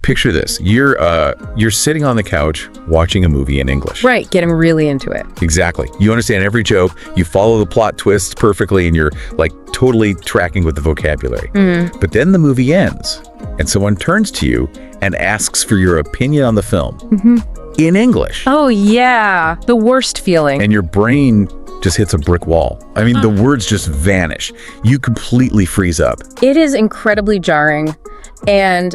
Picture this. You're sitting on the couch watching a movie in English. Right, getting really into it. Exactly. You understand every joke, you follow the plot twists perfectly, and you're like totally tracking with the vocabulary. But then the movie ends, and someone turns to you and asks for your opinion on the film in English. Oh, yeah. The worst feeling. And your brain just hits a brick wall. I mean, the words just vanish. You completely freeze up. It is incredibly jarring. And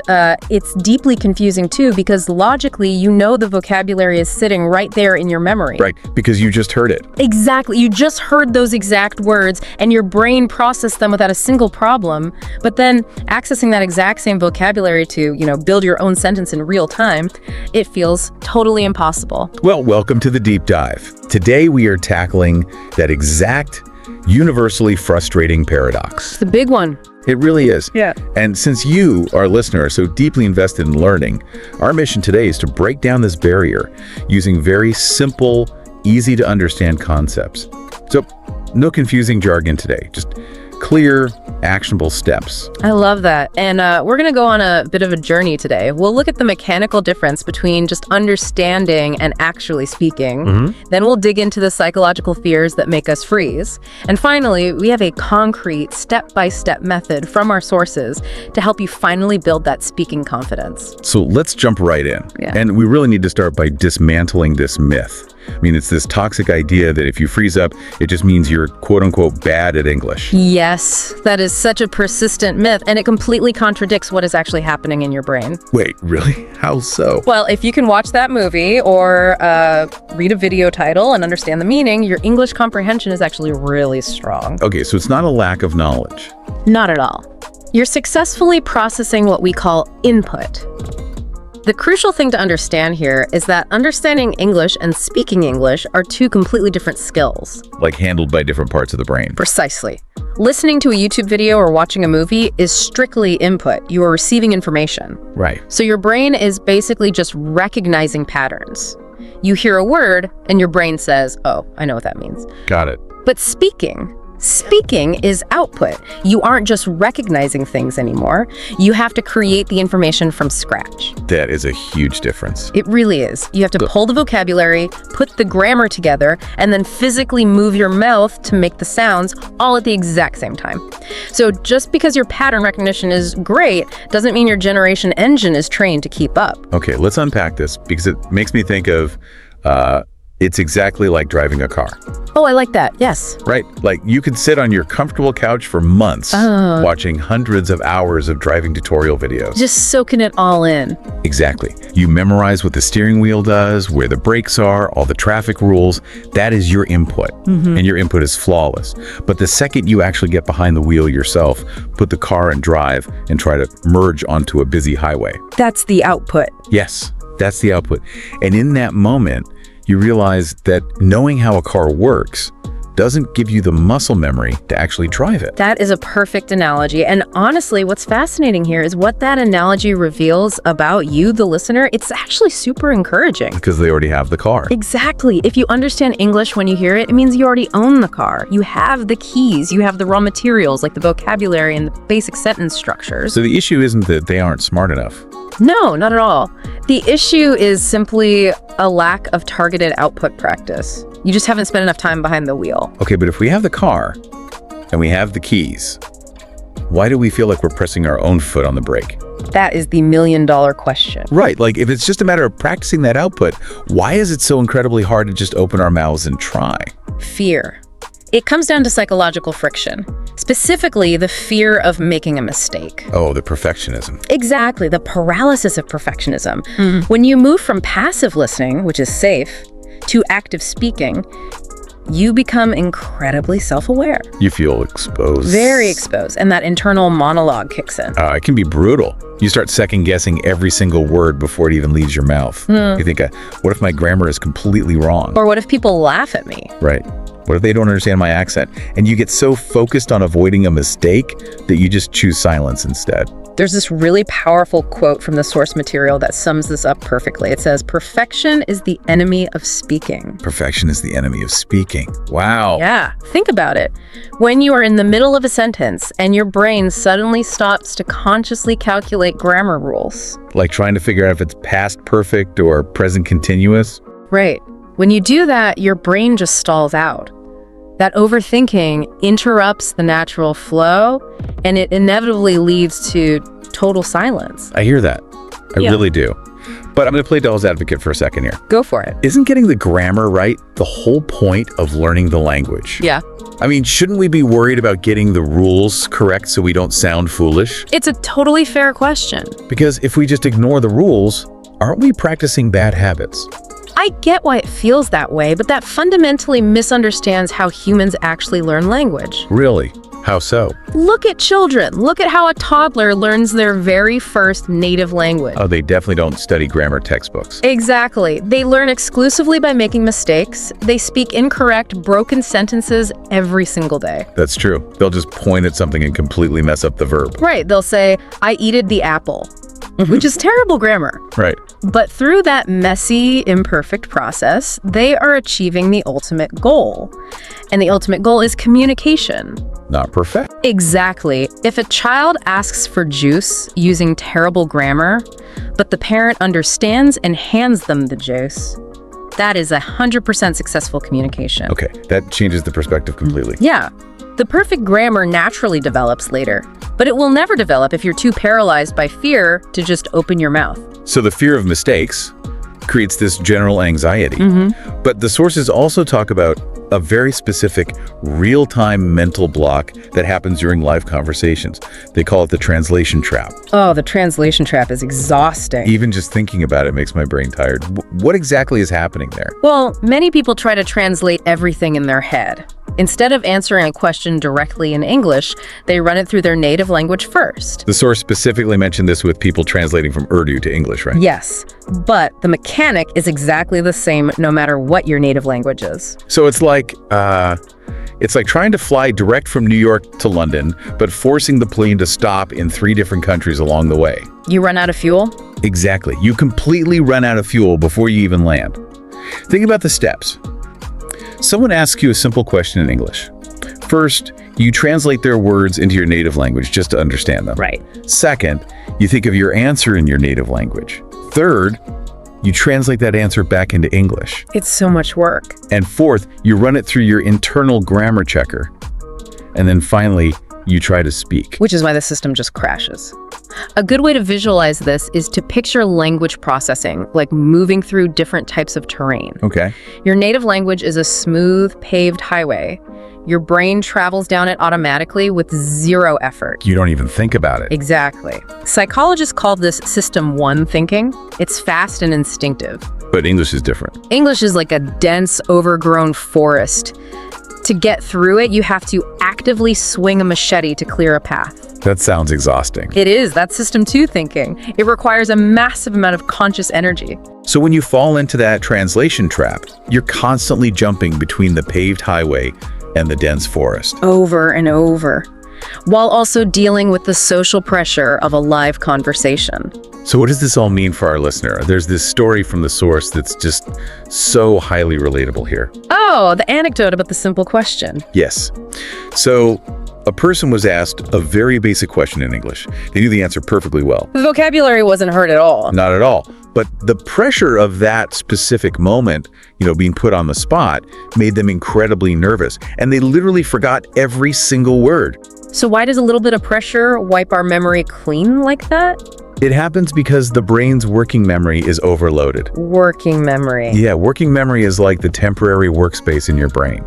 it's deeply confusing, too, because logically, you know the vocabulary is sitting right there in your memory. Right, because you just heard it. Exactly. You just heard those exact words, and your brain processed them without a single problem. But then accessing that exact same vocabulary to, build your own sentence in real time, it feels totally impossible. Well, welcome to the Deep Dive. Today, we are tackling that exact universally frustrating paradox. It's the big one. It really is. Yeah. And since you, our listener, are so deeply invested in learning, our mission today is to break down this barrier using very simple, easy to understand concepts. So, no confusing jargon today, just clear, actionable steps. I love that. And we're going to go on a bit of a journey today. We'll look at the mechanical difference between just understanding and actually speaking. Then we'll dig into the psychological fears that make us freeze. And finally, we have a concrete step-by-step method from our sources to help you finally build that speaking confidence. So let's jump right in. Yeah. And we really need to start by dismantling this myth. I mean, it's this toxic idea that if you freeze up, it just means you're quote-unquote bad at English. Yes, that is such a persistent myth, and it completely contradicts what is actually happening in your brain. Wait, really? How so? Well, if you can watch that movie or read a video title and understand the meaning, your English comprehension is actually really strong. Okay, so it's not a lack of knowledge. Not at all. You're successfully processing what we call input. The crucial thing to understand here is that understanding English and speaking English are two completely different skills. Like handled by different parts of the brain. Precisely. Listening to a YouTube video or watching a movie is strictly input. You are receiving information. Right. So your brain is basically just recognizing patterns. You hear a word and your brain says, oh, I know what that means. Got it. But speaking is output. You aren't just recognizing things anymore. You have to create the information from scratch. That is a huge difference. It really is. You have to pull the vocabulary, put the grammar together, and then physically move your mouth to make the sounds all at the exact same time. So just because your pattern recognition is great doesn't mean your generation engine is trained to keep up. Okay, let's unpack this because it makes me think of it's exactly like driving a car. Oh, I like that. Yes. Right? Like you could sit on your comfortable couch for months watching hundreds of hours of driving tutorial videos. Just soaking it all in. Exactly. You memorize what the steering wheel does, where the brakes are, all the traffic rules. That is your input. And your input is flawless. But the second you actually get behind the wheel yourself, put the car and drive and try to merge onto a busy highway. That's the output. Yes, that's the output. And in that moment, you realize that knowing how a car works doesn't give you the muscle memory to actually drive it. That is a perfect analogy. And honestly, what's fascinating here is what that analogy reveals about you, the listener. It's actually super encouraging. Because they already have the car. Exactly. If you understand English when you hear it, it means you already own the car. You have the keys. You have the raw materials like the vocabulary and the basic sentence structures. So the issue isn't that they aren't smart enough. No, not at all. The issue is simply a lack of targeted output practice. You just haven't spent enough time behind the wheel. Okay, but if we have the car and we have the keys, why do we feel like we're pressing our own foot on the brake? That is the million-dollar question. Right, like if it's just a matter of practicing that output, why is it so incredibly hard to just open our mouths and try? Fear. It comes down to psychological friction, specifically the fear of making a mistake. Oh, the perfectionism. Exactly, the paralysis of perfectionism. When you move from passive listening, which is safe, to active speaking, you become incredibly self-aware. You feel exposed. Very exposed, and that internal monologue kicks in. It can be brutal. You start second-guessing every single word before it even leaves your mouth. You think, what if my grammar is completely wrong? Or what if people laugh at me? Right. What if they don't understand my accent? And you get so focused on avoiding a mistake that you just choose silence instead. There's this really powerful quote from the source material that sums this up perfectly. It says, "Perfection is the enemy of speaking." Perfection is the enemy of speaking. Wow. Yeah, think about it. When you are in the middle of a sentence and your brain suddenly stops to consciously calculate grammar rules. Like trying to figure out if it's past perfect or present continuous. Right. When you do that, your brain just stalls out. That overthinking interrupts the natural flow, and it inevitably leads to total silence. I hear that. I Yeah. really do. But I'm going to play devil's advocate for a second here. Go for it. Isn't getting the grammar right the whole point of learning the language? Yeah. I mean, shouldn't we be worried about getting the rules correct so we don't sound foolish? It's a totally fair question. Because if we just ignore the rules, aren't we practicing bad habits? I get why it feels that way, but that fundamentally misunderstands how humans actually learn language. Really? How so? Look at children. Look at how a toddler learns their very first native language. Oh, they definitely don't study grammar textbooks. Exactly. They learn exclusively by making mistakes. They speak incorrect, broken sentences every single day. That's true. They'll just point at something and completely mess up the verb. Right. They'll say, "I eated the apple," which is terrible grammar. Right. But through that messy, imperfect process, they are achieving the ultimate goal. And the ultimate goal is communication. Not perfect. Exactly. If a child asks for juice using terrible grammar, but the parent understands and hands them the juice, that is 100% successful communication. Okay, that changes the perspective completely. Yeah. The perfect grammar naturally develops later, but it will never develop if you're too paralyzed by fear to just open your mouth. So the fear of mistakes creates this general anxiety. But the sources also talk about a very specific real-time mental block that happens during live conversations. They call it the translation trap. Oh, the translation trap is exhausting. Even just thinking about it makes my brain tired. What exactly is happening there? Well, many people try to translate everything in their head. Instead of answering a question directly in English, they run it through their native language first. The source specifically mentioned this with people translating from Urdu to English, right? Yes, but the mechanic is exactly the same no matter what your native language is. So it's like trying to fly direct from New York to London, but forcing the plane to stop in 3 different countries along the way. You run out of fuel? Exactly. You completely run out of fuel before you even land. Think about the steps. Someone asks you a simple question in English. First, you translate their words into your native language just to understand them. Right. Second, you think of your answer in your native language. Third, you translate that answer back into English. It's so much work. And fourth, you run it through your internal grammar checker. And then finally, you try to speak. Which is why the system just crashes. A good way to visualize this is to picture language processing, like moving through different types of terrain. Okay. Your native language is a smooth, paved highway. Your brain travels down it automatically with zero effort. You don't even think about it. Exactly. Psychologists call this System 1 thinking. It's fast and instinctive. But English is different. English is like a dense, overgrown forest. To get through it, you have to actively swing a machete to clear a path. That sounds exhausting. It is. That's System 2 thinking. It requires a massive amount of conscious energy. So when you fall into that translation trap, you're constantly jumping between the paved highway and the dense forest. Over and over, while also dealing with the social pressure of a live conversation. So what does this all mean for our listener? There's this story from the source that's just so highly relatable here. Oh, the anecdote about the simple question. Yes. So a person was asked a very basic question in English. They knew the answer perfectly well. The vocabulary wasn't hurt at all. Not at all. But the pressure of that specific moment, being put on the spot, made them incredibly nervous. And they literally forgot every single word. So why does a little bit of pressure wipe our memory clean like that? It happens because the brain's working memory is overloaded. Working memory. Yeah, working memory is like the temporary workspace in your brain,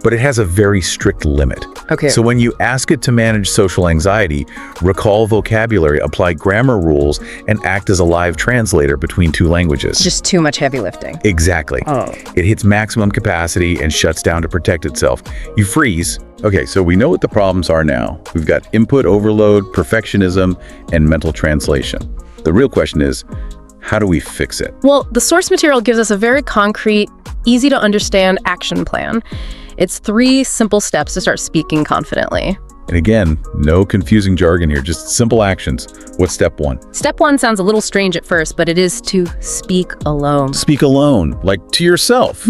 but it has a very strict limit. Okay. So when you ask it to manage social anxiety, recall vocabulary, apply grammar rules, and act as a live translator between 2 languages. Just too much heavy lifting. Exactly. Oh. It hits maximum capacity and shuts down to protect itself. You freeze. Okay, so we know what the problems are now. We've got input overload, perfectionism, and mental translation. The real question is, how do we fix it? Well, the source material gives us a very concrete, easy to understand action plan. It's 3 simple steps to start speaking confidently. And again, no confusing jargon here, just simple actions. What's step one? Step one sounds a little strange at first, but it is to speak alone. Speak alone, like to yourself.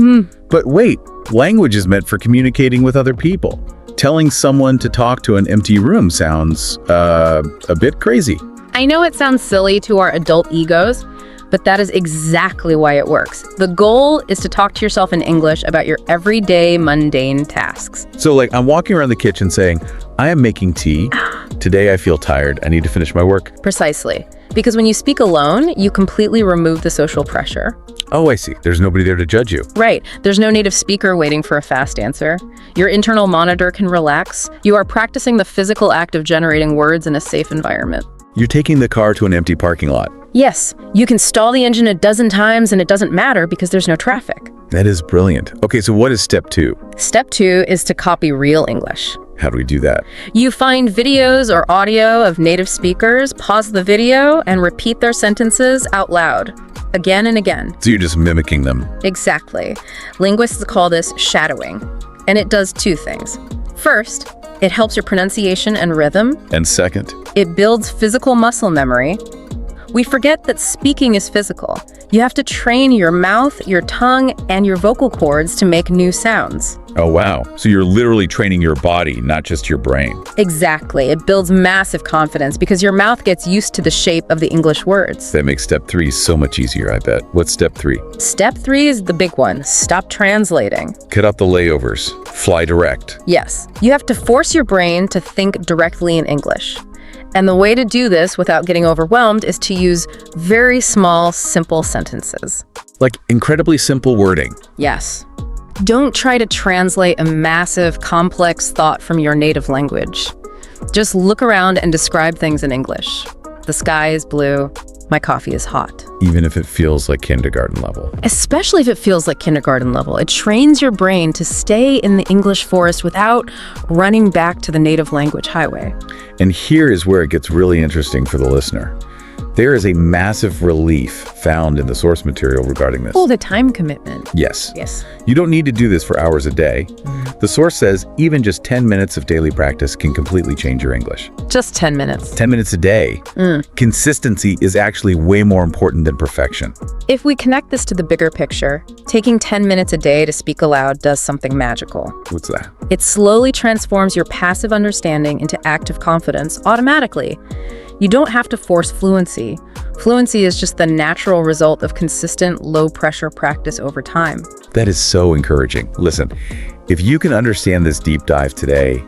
But wait, language is meant for communicating with other people. Telling someone to talk to an empty room sounds a bit crazy. I know it sounds silly to our adult egos, but that is exactly why it works. The goal is to talk to yourself in English about your everyday mundane tasks. So like I'm walking around the kitchen saying, I am making tea. Today I feel tired. I need to finish my work. Precisely. Because when you speak alone, you completely remove the social pressure. Oh, I see. There's nobody there to judge you. Right. There's no native speaker waiting for a fast answer. Your internal monitor can relax. You are practicing the physical act of generating words in a safe environment. You're taking the car to an empty parking lot. Yes, you can stall the engine a dozen times and it doesn't matter because there's no traffic. That is brilliant. Okay, so what is step two? Step two is to copy real English. How do we do that? You find videos or audio of native speakers, pause the video, and repeat their sentences out loud, again and again. So you're just mimicking them. Exactly. Linguists call this shadowing, and it does two things. First, it helps your pronunciation and rhythm. And second? It builds physical muscle memory. We forget that speaking is physical. You have to train your mouth, your tongue, and your vocal cords to make new sounds. Oh, wow. So you're literally training your body, not just your brain. Exactly. It builds massive confidence because your mouth gets used to the shape of the English words. That makes step three so much easier, I bet. What's step three? Step three is the big one. Stop translating. Cut out the layovers. Fly direct. Yes. You have to force your brain to think directly in English. And the way to do this without getting overwhelmed is to use very small, simple sentences. Like incredibly simple wording. Yes. Don't try to translate a massive, complex thought from your native language. Just look around and describe things in English. The sky is blue. My coffee is hot. Even if it feels like kindergarten level. Especially if it feels like kindergarten level. It trains your brain to stay in the English forest without running back to the native language highway. And here is where it gets really interesting for the listener. There is a massive relief found in the source material regarding this. Oh, the time commitment. Yes. Yes. You don't need to do this for hours a day. The source says even just 10 minutes of daily practice can completely change your English. Just 10 minutes. 10 minutes a day. Consistency is actually way more important than perfection. If we connect this to the bigger picture, taking 10 minutes a day to speak aloud does something magical. What's that? It slowly transforms your passive understanding into active confidence automatically. You don't have to force fluency. Fluency is just the natural result of consistent, low-pressure practice over time. That is so encouraging. Listen, if you can understand this deep dive today,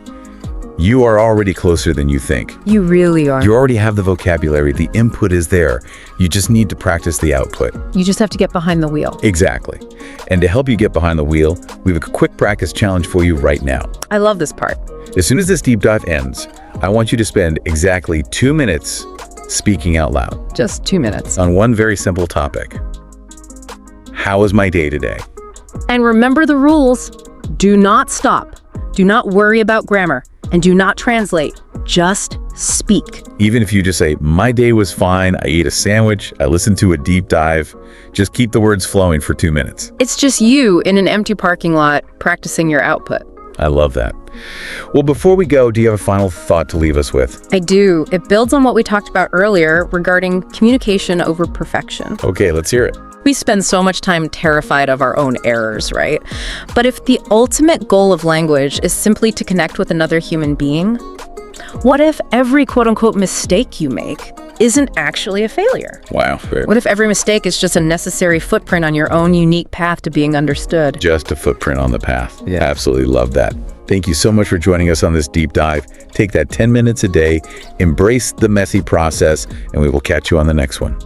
you are already closer than you think. You really are. You already have the vocabulary. The input is there. You just need to practice the output. You just have to get behind the wheel. Exactly. And to help you get behind the wheel, we have a quick practice challenge for you right now. I love this part. As soon as this deep dive ends, I want you to spend exactly 2 minutes speaking out loud. Just 2 minutes. On one very simple topic. How was my day today? And remember the rules. Do not stop. Do not worry about grammar. And do not translate. Just speak. Even if you just say, my day was fine, I ate a sandwich, I listened to a deep dive, just keep the words flowing for 2 minutes. It's just you in an empty parking lot practicing your output. I love that. Well, before we go, do you have a final thought to leave us with? I do. It builds on what we talked about earlier regarding communication over perfection. Okay, let's hear it. We spend so much time terrified of our own errors, right? But if the ultimate goal of language is simply to connect with another human being, what if every quote-unquote mistake you make isn't actually a failure? Wow. What if every mistake is just a necessary footprint on your own unique path to being understood? Just a footprint on the path. Yeah. Absolutely love that. Thank you so much for joining us on this deep dive. Take that 10 minutes a day, embrace the messy process, and we will catch you on the next one.